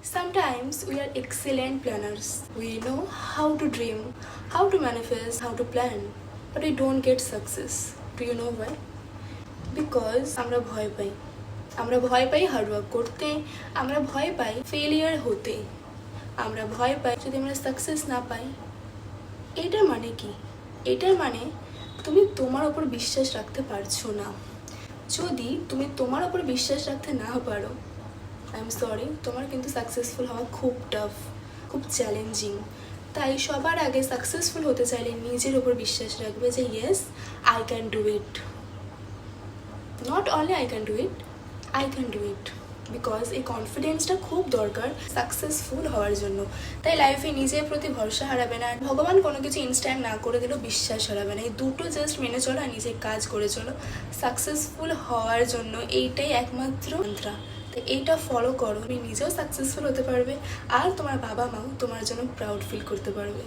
Sometimes we are excellent planners. We know how to dream, how to manifest, how to plan, but we don't get success. Do you know why? Because আমরা ভয় পাই। আমরা ভয় পাই hard work করতে, আমরা ভয় পাই failure হতে, আমরা ভয় পাই যদি আমরা সাকসেস না পাই। এটার মানে কি? এটার মানে তুমি তোমার ওপর বিশ্বাস রাখতে পারছো না। যদি তুমি তোমার ওপর বিশ্বাস রাখতে না পারো, আই এম সরি, তোমার কিন্তু সাকসেসফুল হওয়া খুব টাফ, খুব চ্যালেঞ্জিং। তাই সবার আগে সাকসেসফুল হতে চাইলে নিজের ওপর বিশ্বাস রাখবে যে yes, I can do it. Not only I can do it, I can do it. Because এই কনফিডেন্সটা খুব দরকার সাকসেসফুল হওয়ার জন্য। তাই লাইফে নিজের প্রতি ভরসা হারাবে না, ভগবান কোনো কিছু ইনস্ট্যান্ট না করে দিলেও বিশ্বাস হারাবে না। এই দুটো জাস্ট মেনে চলো আর নিজের কাজ করে চলো। সাকসেসফুল হওয়ার জন্য এইটাই একমাত্র মন্ত্র। তো এইটা ফলো করো, তুমি নিজেও সাকসেসফুল হতে পারবে আর তোমার বাবা মাও তোমার জন্য প্রাউড ফিল করতে পারবে।